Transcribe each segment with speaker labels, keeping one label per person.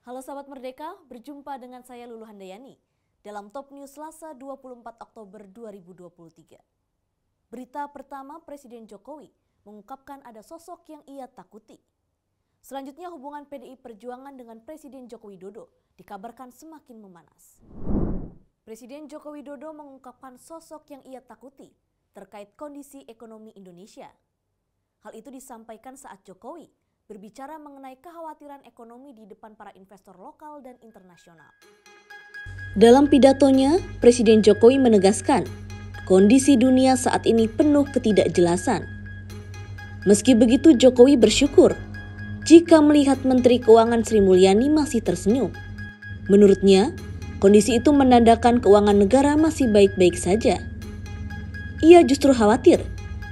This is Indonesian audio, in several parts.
Speaker 1: Halo sahabat Merdeka, berjumpa dengan saya Lulu Handayani dalam Top News Selasa 24 Oktober 2023. Berita pertama, Presiden Jokowi mengungkapkan ada sosok yang ia takuti. Selanjutnya, hubungan PDI Perjuangan dengan Presiden Joko Widodo dikabarkan semakin memanas. Presiden Joko Widodo mengungkapkan sosok yang ia takuti terkait kondisi ekonomi Indonesia. Hal itu disampaikan saat Jokowi berbicara mengenai kekhawatiran ekonomi di depan para investor lokal dan internasional. Dalam pidatonya, Presiden Jokowi menegaskan kondisi dunia saat ini penuh ketidakjelasan. Meski begitu, Jokowi bersyukur jika melihat Menteri Keuangan Sri Mulyani masih tersenyum. Menurutnya, kondisi itu menandakan keuangan negara masih baik-baik saja. Ia justru khawatir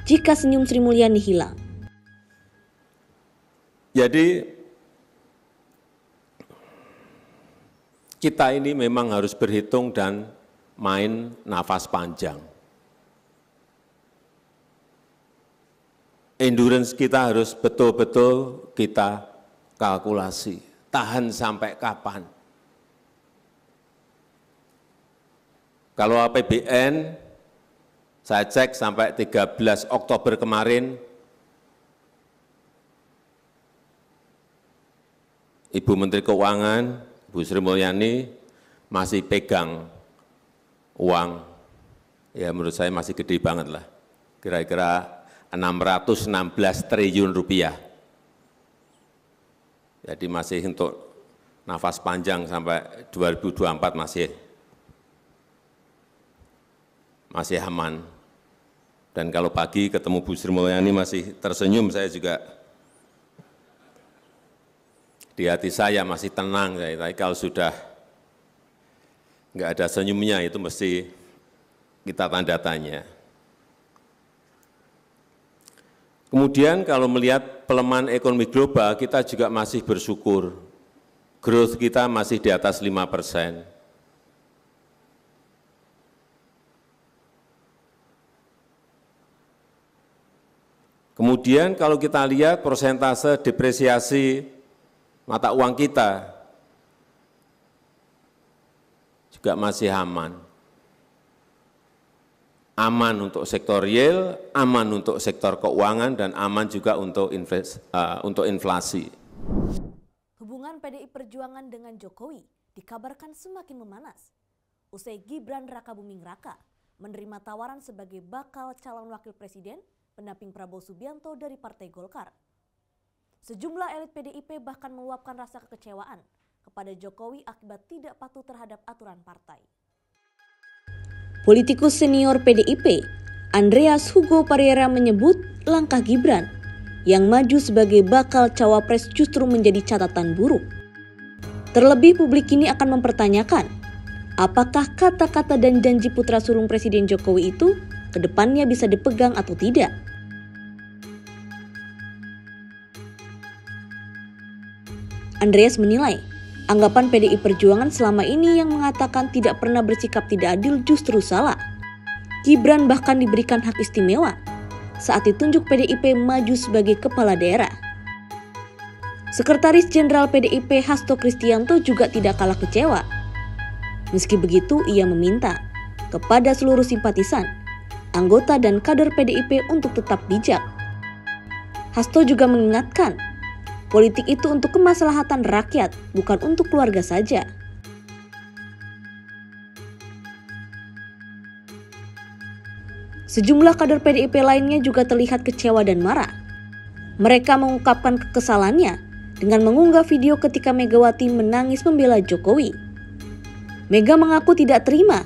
Speaker 1: jika senyum Sri Mulyani hilang.
Speaker 2: Jadi kita ini memang harus berhitung dan main nafas panjang. Endurance kita harus betul-betul kita kalkulasi, tahan sampai kapan. Kalau APBN, saya cek sampai 13 Oktober kemarin, Ibu Menteri Keuangan, Bu Sri Mulyani masih pegang uang, ya menurut saya masih gede banget lah, kira-kira 616 triliun rupiah. Jadi masih untuk nafas panjang sampai 2024 masih aman. Dan kalau pagi ketemu Bu Sri Mulyani masih tersenyum, saya juga di hati saya masih tenang. Tapi kalau sudah nggak ada senyumnya itu mesti kita tanda tanya. Kemudian kalau melihat pelemahan ekonomi global, kita juga masih bersyukur. Growth kita masih di atas 5%. Kemudian kalau kita lihat persentase depresiasi mata uang kita juga masih aman. Aman untuk sektor real, aman untuk sektor keuangan, dan aman juga untuk inflasi.
Speaker 1: Hubungan PDI Perjuangan dengan Jokowi dikabarkan semakin memanas. Usai Gibran Rakabuming Raka menerima tawaran sebagai bakal calon wakil presiden pendamping Prabowo Subianto dari Partai Golkar. Sejumlah elit PDIP bahkan meluapkan rasa kekecewaan kepada Jokowi akibat tidak patuh terhadap aturan partai. Politikus senior PDIP, Andreas Hugo Parera menyebut langkah Gibran yang maju sebagai bakal cawapres justru menjadi catatan buruk. Terlebih publik ini akan mempertanyakan apakah kata-kata dan janji putra sulung Presiden Jokowi itu ke depannya bisa dipegang atau tidak. Andreas menilai, anggapan PDI Perjuangan selama ini yang mengatakan tidak pernah bersikap tidak adil justru salah. Gibran bahkan diberikan hak istimewa saat ditunjuk PDIP maju sebagai kepala daerah. Sekretaris Jenderal PDIP Hasto Kristianto juga tidak kalah kecewa. Meski begitu, ia meminta kepada seluruh simpatisan, anggota dan kader PDIP untuk tetap bijak. Hasto juga mengingatkan, politik itu untuk kemaslahatan rakyat, bukan untuk keluarga saja. Sejumlah kader PDIP lainnya juga terlihat kecewa dan marah. Mereka mengungkapkan kekesalannya dengan mengunggah video ketika Megawati menangis membela Jokowi. Mega mengaku tidak terima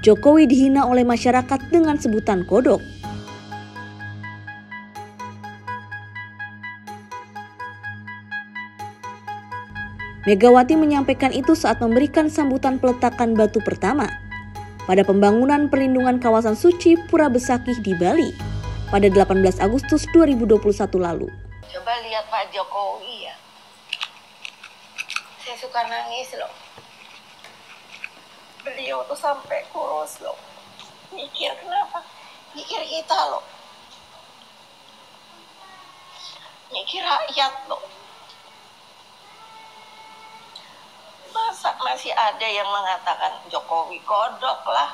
Speaker 1: Jokowi dihina oleh masyarakat dengan sebutan kodok. Megawati menyampaikan itu saat memberikan sambutan peletakan batu pertama pada pembangunan perlindungan kawasan suci Pura Besakih di Bali pada 18 Agustus 2021 lalu.
Speaker 3: Coba lihat Pak Jokowi ya. Saya suka nangis loh. Beliau tuh sampai kurus loh. Mikir kenapa? Mikir kita loh. Mikir rakyat loh. masih ada yang mengatakan Jokowi kodok lah.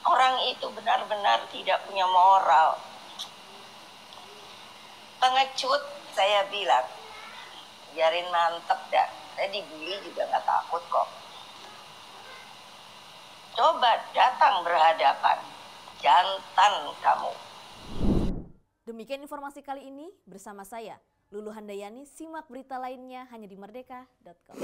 Speaker 3: Orang itu benar-benar tidak punya moral. Pengecut, saya bilang, biarin mantep dah. Saya dibully juga nggak takut kok. Coba datang berhadapan, jantan kamu.
Speaker 1: Demikian informasi kali ini bersama saya, Lulu Handayani. Simak berita lainnya hanya di merdeka.com.